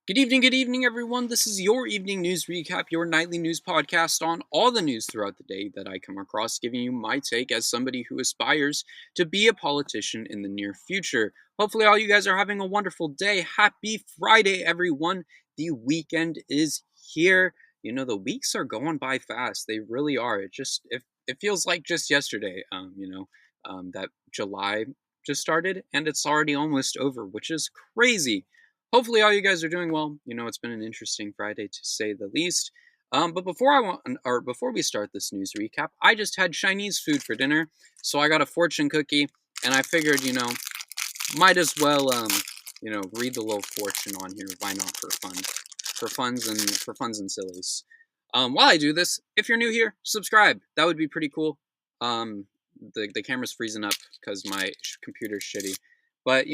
Good evening, everyone. This is your evening news recap, your nightly news podcast on all the news throughout the day that I come across, giving you my take as somebody who aspires to be a politician in the near future. Hopefully, all you guys are having a wonderful day. Happy Friday, everyone. The weekend is here. The weeks are going by fast. They really are. It feels like just yesterday. That July just started and it's already almost over, which is crazy. Hopefully, all you guys are doing well. It's been an interesting Friday to say the least. But before we start this news recap, I just had Chinese food for dinner, so I got a fortune cookie, and I figured, might as well, read the little fortune on here. Why not for funs and sillies. While I do this, if you're new here, subscribe. That would be pretty cool. Um, the camera's freezing up because my computer's shitty. But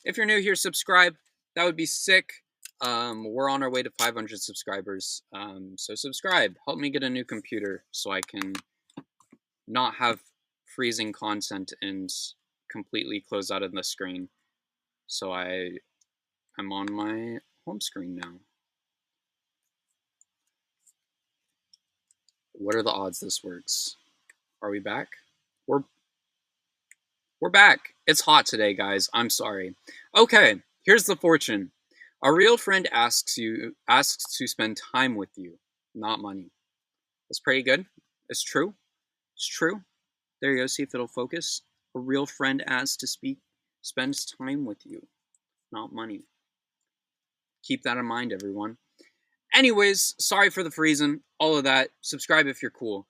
if you're new here, subscribe. That would be sick. We're on our way to 500 subscribers. So subscribe. Help me get a new computer so I can not have freezing content and completely close out of the screen. So I'm on my home screen now. What are the odds this works? Are we back? We're back. It's hot today, guys. I'm sorry. Okay, here's the fortune. A real friend asks to spend time with you, not money. That's pretty good. It's true. It's true. There you go. See if it'll focus. A real friend asks to spends time with you, not money. Keep that in mind, everyone. Anyways, sorry for the freezing, all of that. Subscribe if you're cool.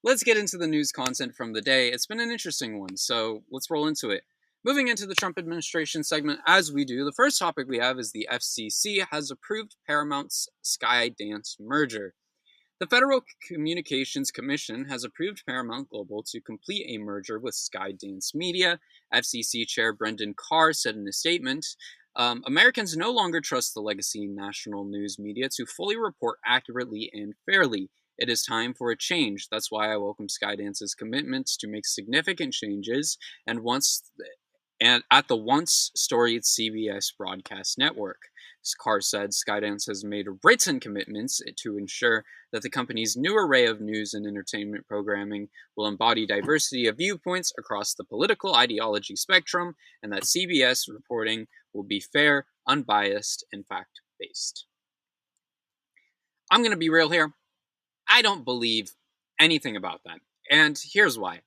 Let's get into the news content from the day. It's been an interesting one, so let's roll into it. Moving into the Trump administration segment, as we do, the first topic we have is the FCC has approved Paramount's Skydance merger. The Federal Communications Commission has approved Paramount Global to complete a merger with Skydance Media. FCC Chair Brendan Carr said in a statement, Americans no longer trust the legacy national news media to fully report accurately and fairly. It is time for a change. That's why I welcome Skydance's commitments to make significant changes and at the once storied CBS broadcast network. Carr said Skydance has made written commitments to ensure that the company's new array of news and entertainment programming will embody diversity of viewpoints across the political ideology spectrum, and that CBS reporting will be fair, unbiased, and fact-based. I'm going to be real here. I don't believe anything about that. And here's why.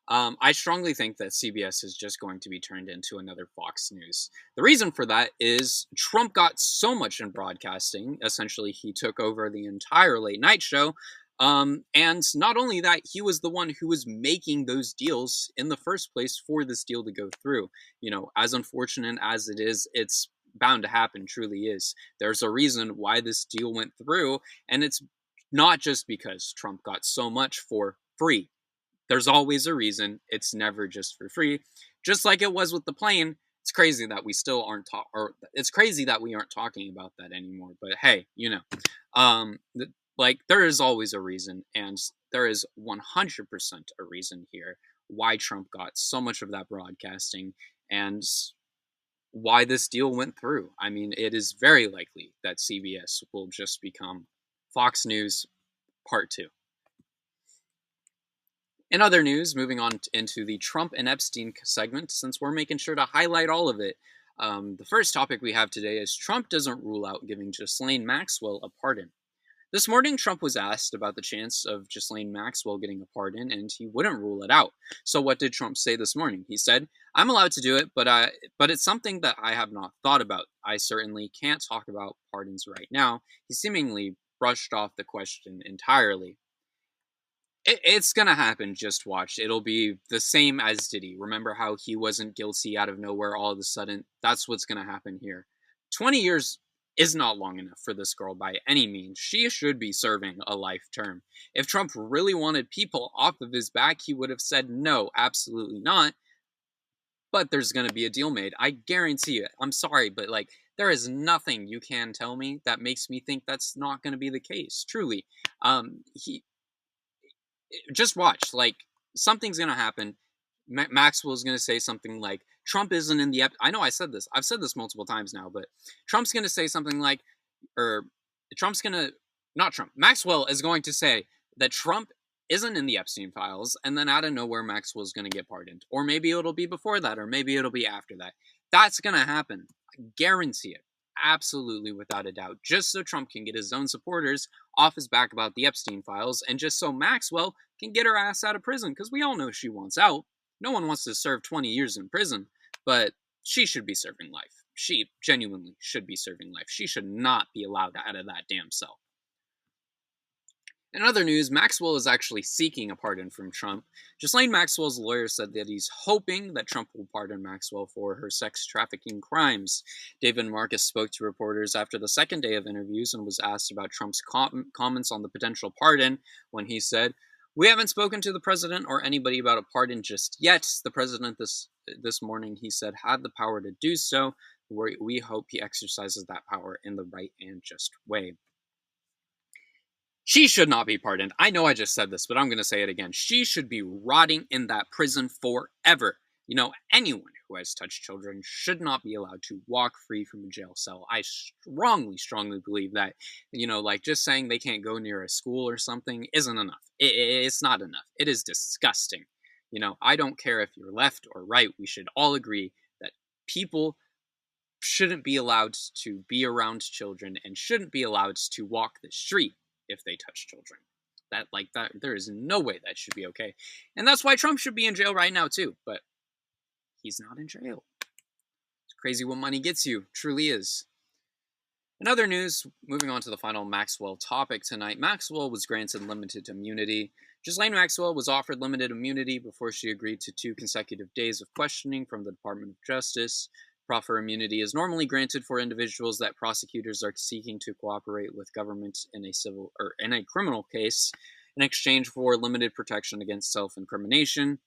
I strongly think that CBS is just going to be turned into another Fox News. The reason for that is Trump got so much in broadcasting. Essentially, he took over the entire late night show. And not only that, he was the one who was making those deals in the first place for this deal to go through. As unfortunate as it is, it's bound to happen, truly is. There's a reason why this deal went through, and it's not just because Trump got so much for free. There's always a reason. It's never just for free. Just like it was with the plane. It's crazy that we still aren't it's crazy that we aren't talking about that anymore. But hey, there is always a reason, and there is 100% a reason here why Trump got so much of that broadcasting and why this deal went through. I mean, it is very likely that CBS will just become Fox News Part 2. In other news, moving on into the Trump and Epstein segment, since we're making sure to highlight all of it, the first topic we have today is Trump doesn't rule out giving Ghislaine Maxwell a pardon. This morning, Trump was asked about the chance of Ghislaine Maxwell getting a pardon, and he wouldn't rule it out. So what did Trump say this morning? He said, I'm allowed to do it, but it's something that I have not thought about. I certainly can't talk about pardons right now. He seemingly brushed off the question entirely. It's gonna happen, just watch. It'll be the same as Diddy. Remember how he wasn't guilty out of nowhere all of a sudden? That's what's gonna happen here. 20 years is not long enough for this girl by any means. She should be serving a life term. If Trump really wanted people off of his back, he would have said no, absolutely not. But there's gonna be a deal made. I guarantee it. I'm sorry, but there is nothing you can tell me that makes me think that's not gonna be the case. Truly. Just watch. Something's gonna happen. Maxwell's gonna say something like, Trump isn't in the I know I said this. I've said this multiple times now, but Trump's going to say something like, or Trump's going to, not Trump, Maxwell is going to say that Trump isn't in the Epstein files, and then out of nowhere, Maxwell's going to get pardoned. Or maybe it'll be before that, or maybe it'll be after that. That's going to happen. I guarantee it. Absolutely, without a doubt. Just so Trump can get his own supporters off his back about the Epstein files, and just so Maxwell can get her ass out of prison, because we all know she wants out. No one wants to serve 20 years in prison, but she should be serving life. She genuinely should be serving life. She should not be allowed out of that damn cell. In other news, Maxwell is actually seeking a pardon from Trump. Ghislaine Maxwell's lawyer said that he's hoping that Trump will pardon Maxwell for her sex trafficking crimes. David Marcus spoke to reporters after the second day of interviews and was asked about Trump's comments on the potential pardon when he said, "We haven't spoken to the president or anybody about a pardon just yet. The president this morning," he said, "had the power to do so. We hope he exercises that power in the right and just way." She should not be pardoned. I know I just said this, but I'm going to say it again. She should be rotting in that prison forever. You know, anyone who has touched children should not be allowed to walk free from a jail cell. I strongly, strongly believe that, you know, like just saying they can't go near a school or something isn't enough. It's not enough. It is disgusting. You know, I don't care if you're left or right. We should all agree that people shouldn't be allowed to be around children and shouldn't be allowed to walk the street if they touch children. That there is no way that should be okay. And that's why Trump should be in jail right now too, but he's not in jail. It's crazy what money gets you, truly is. In other news, moving on to the final Maxwell topic tonight, Maxwell was granted limited immunity. Ghislaine Maxwell was offered limited immunity before she agreed to 2 consecutive days of questioning from the Department of Justice. Proffer immunity is normally granted for individuals that prosecutors are seeking to cooperate with government in a civil or in a criminal case in exchange for limited protection against self-incrimination.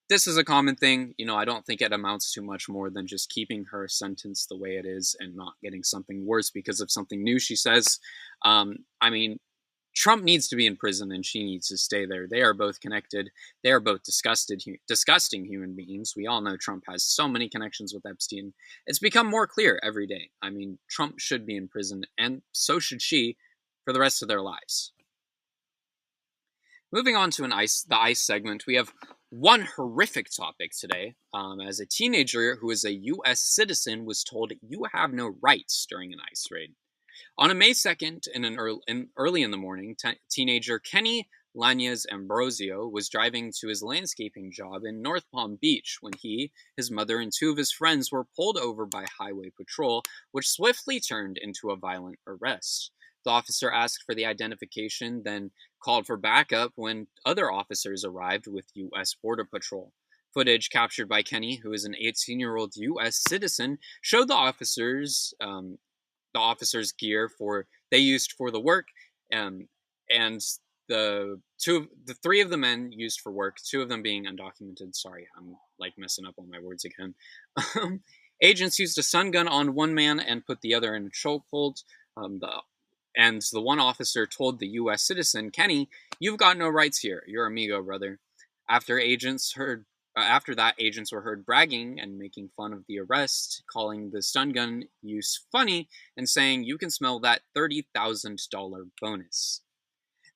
This is a common thing. You know, I don't think it amounts to much more than just keeping her sentence the way it is and not getting something worse because of something new she says. I mean, Trump needs to be in prison and she needs to stay there. They are both connected. They are both disgusting human beings. We all know Trump has so many connections with Epstein. It's become more clear every day. I mean, Trump should be in prison, and so should she for the rest of their lives. Moving on to the ICE segment, we have one horrific topic today. As a teenager who is a U.S. citizen was told, "You have no rights" during an ICE raid. On a May 2nd, early in the morning, teenager Kenny Lanez Ambrosio was driving to his landscaping job in North Palm Beach when he, his mother, and 2 of his friends were pulled over by Highway Patrol, which swiftly turned into a violent arrest. The officer asked for the identification, then called for backup when other officers arrived with U.S. Border Patrol. Footage captured by Kenny, who is an 18-year-old U.S. citizen, showed the officers gear they used for the work, and the 3 of the men used for work, 2 of them being undocumented. Sorry, I'm like messing up on my words again. Agents used a stun gun on one man and put the other in a chokehold. The one officer told the U.S. citizen, "Kenny, you've got no rights here. You're amigo, brother." After that, agents were heard bragging and making fun of the arrest, calling the stun gun use funny, and saying, "You can smell that $30,000 bonus."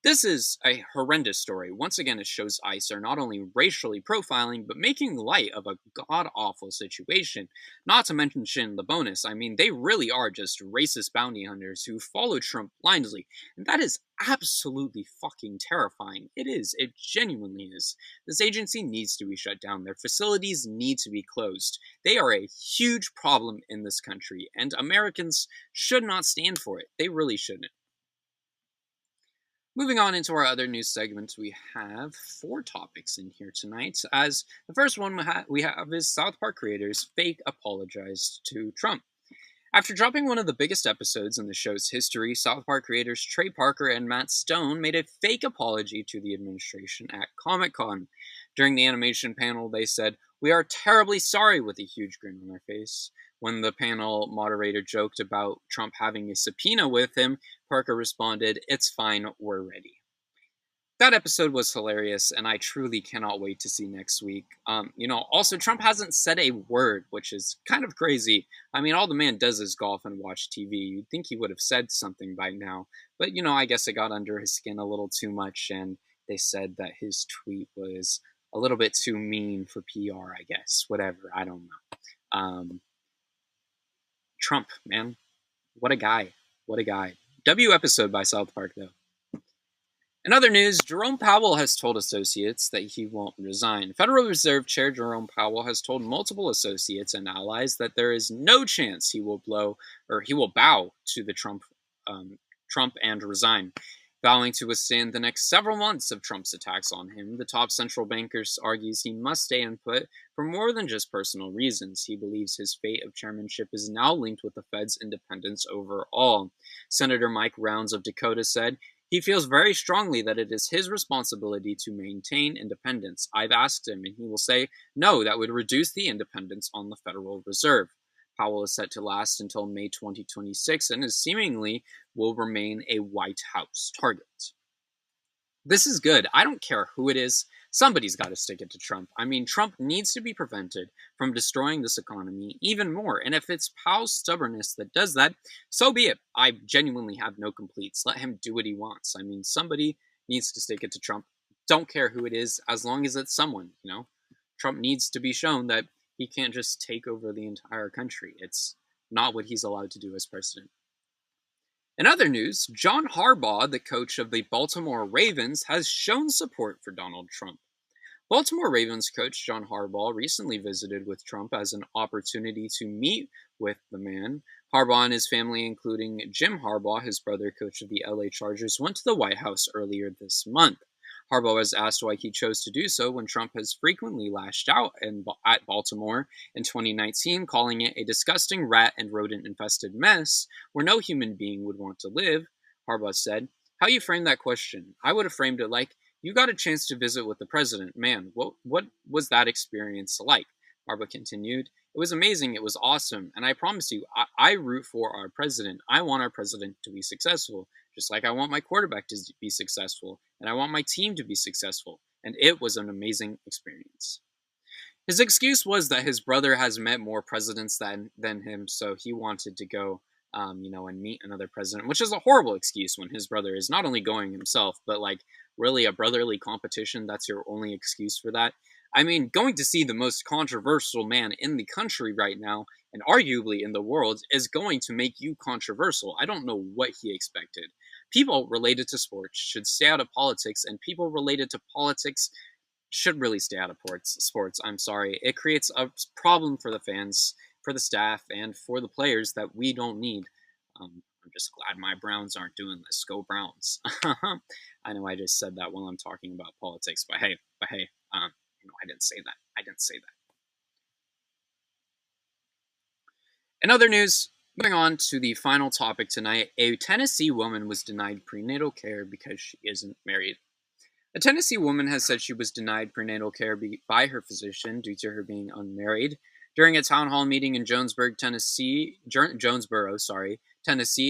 This is a horrendous story. Once again, it shows ICE are not only racially profiling, but making light of a god-awful situation. Not to mention the bonus. I mean, they really are just racist bounty hunters who follow Trump blindly. And that is absolutely fucking terrifying. It is. It genuinely is. This agency needs to be shut down. Their facilities need to be closed. They are a huge problem in this country, and Americans should not stand for it. They really shouldn't. Moving on into our other news segments, we have 4 topics in here tonight. As the first one we have is South Park creators fake apologized to Trump. After dropping one of the biggest episodes in the show's history, South Park creators Trey Parker and Matt Stone made a fake apology to the administration at Comic-Con. During the animation panel, they said, "We are terribly sorry," with a huge grin on their face. When the panel moderator joked about Trump having a subpoena with him, Parker responded, "It's fine, we're ready." that episode was hilarious, and I truly cannot wait to see next week. Also, Trump hasn't said a word, which is kind of crazy. I mean, all the man does is golf and watch TV. You'd think he would have said something by now, but I guess it got under his skin a little too much, and they said that his tweet was a little bit too mean for PR. I guess, whatever. I don't know. Trump, man, what a guy! What a guy! W episode by South Park, though. In other news, Jerome Powell has told associates that he won't resign. Federal Reserve Chair Jerome Powell has told multiple associates and allies that there is no chance he will bow to the Trump and resign. Vowing to withstand the next several months of Trump's attacks on him, the top central banker argues he must stay in put for more than just personal reasons. He believes his fate of chairmanship is now linked with the Fed's independence overall. Senator Mike Rounds of Dakota said, "He feels very strongly that it is his responsibility to maintain independence. I've asked him, and he will say, no, that would reduce the independence on the Federal Reserve." Powell is set to last until May 2026 and is seemingly will remain a White House target. This is good. I don't care who it is. Somebody's got to stick it to Trump. I mean, Trump needs to be prevented from destroying this economy even more. And if it's Powell's stubbornness that does that, so be it. I genuinely have no complaints. Let him do what he wants. I mean, somebody needs to stick it to Trump. Don't care who it is, as long as it's someone, Trump needs to be shown that he can't just take over the entire country. It's not what he's allowed to do as president. In other news, John Harbaugh, the coach of the Baltimore Ravens, has shown support for Donald Trump. Baltimore Ravens coach John Harbaugh recently visited with Trump as an opportunity to meet with the man. Harbaugh and his family, including Jim Harbaugh, his brother, coach of the LA Chargers, went to the White House earlier this month. Harbaugh was asked why he chose to do so when Trump has frequently lashed out at Baltimore in 2019, calling it a disgusting rat and rodent-infested mess where no human being would want to live. Harbaugh said, "How you frame that question? I would have framed it like, you got a chance to visit with the president. Man, what was that experience like?" Harbaugh continued, "It was amazing. It was awesome. And I promise you, I root for our president. I want our president to be successful, just like I want my quarterback to be successful, and I want my team to be successful. And it was an amazing experience." His excuse was that his brother has met more presidents than him, so he wanted to go, and meet another president, which is a horrible excuse when his brother is not only going himself, but really a brotherly competition. That's your only excuse for that. I mean, going to see the most controversial man in the country right now, and arguably in the world, is going to make you controversial. I don't know what he expected. People related to sports should stay out of politics, and people related to politics should really stay out of sports. I'm sorry. It creates a problem for the fans, for the staff, and for the players that we don't need. I'm just glad my Browns aren't doing this. Go Browns. I know I just said that while I'm talking about politics, but hey, I didn't say that. In other news, moving on to the final topic tonight, a Tennessee woman was denied prenatal care because she isn't married. A Tennessee woman has said she was denied prenatal care by her physician due to her being unmarried. During a town hall meeting in Jonesboro, Tennessee,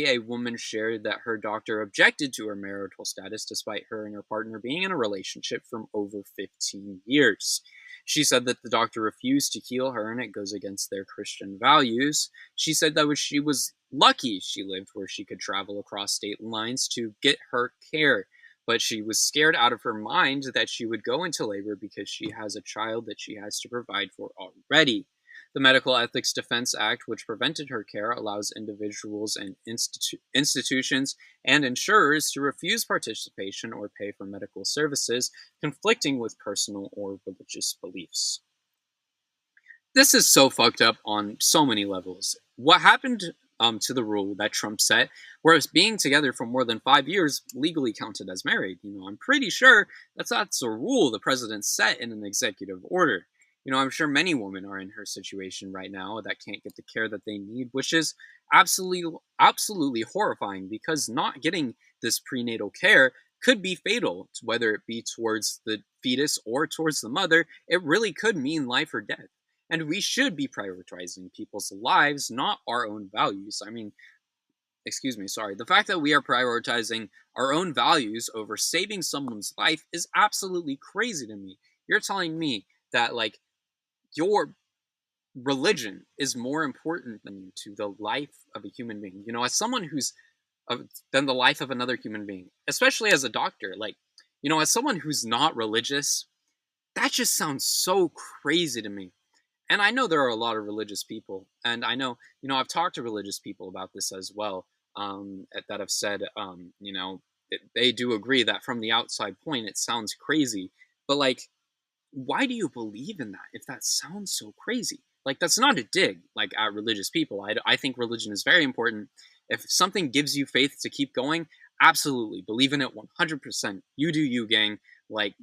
a woman shared that her doctor objected to her marital status despite her and her partner being in a relationship for over 15 years. She said that the doctor refused to heal her and it goes against their Christian values. She said that she was lucky she lived where she could travel across state lines to get her care, but she was scared out of her mind that she would go into labor because she has a child that she has to provide for already. The Medical Ethics Defense Act, which prevented her care, allows individuals and institutions and insurers to refuse participation or pay for medical services conflicting with personal or religious beliefs. This is so fucked up on so many levels. What happened to the rule that Trump set, whereas being together for more than 5 years legally counted as married? I'm pretty sure that's a rule the president set in an executive order. I'm sure many women are in her situation right now that can't get the care that they need, which is absolutely horrifying because not getting this prenatal care could be fatal, whether it be towards the fetus or towards the mother. It really could mean life or death. And we should be prioritizing people's lives, not our own values. I mean, excuse me, sorry, the fact that we are prioritizing our own values over saving someone's life is absolutely crazy to me. You're telling me that, like, your religion is more important to the life of a human being. As someone who's than the life of another human being, especially as a doctor, like, as someone who's not religious, that just sounds so crazy to me. And I know there are a lot of religious people, and I know, I've talked to religious people about this as well, that have said, they do agree that from the outside point, it sounds crazy. But, like, why do you believe in that if that sounds so crazy? Like, that's not a dig, like, at religious people. I think religion is very important. If something gives you faith to keep going, absolutely believe in it 100%. You do you, gang. Like,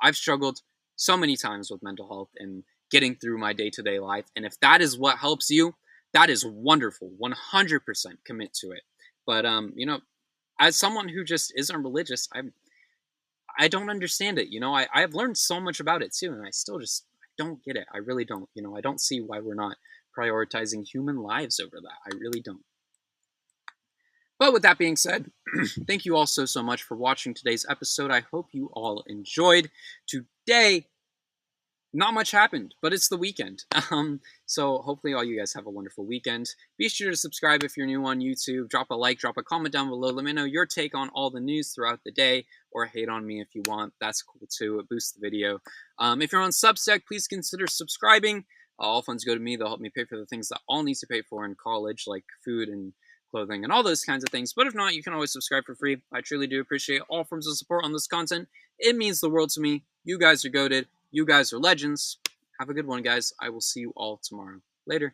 I've struggled so many times with mental health and getting through my day-to-day life, and if that is what helps you, that is wonderful. 100% commit to it. But as someone who just isn't religious, I don't understand it. I've learned so much about it too, and I still just don't get it. I really don't. I don't see why we're not prioritizing human lives over that. I really don't. But with that being said, thank you all so much for watching today's episode. I hope you all enjoyed. Today, not much happened, but it's the weekend. So hopefully all you guys have a wonderful weekend. Be sure to subscribe if you're new on YouTube. Drop a like, drop a comment down below. Let me know your take on all the news throughout the day, or hate on me if you want. That's cool too. It boosts the video. If you're on Substack, please consider subscribing. All funds go to me. They'll help me pay for the things that I'll need to pay for in college, like food and clothing and all those kinds of things. But if not, you can always subscribe for free. I truly do appreciate all forms of support on this content. It means the world to me. You guys are goated. You guys are legends. Have a good one, guys. I will see you all tomorrow. Later.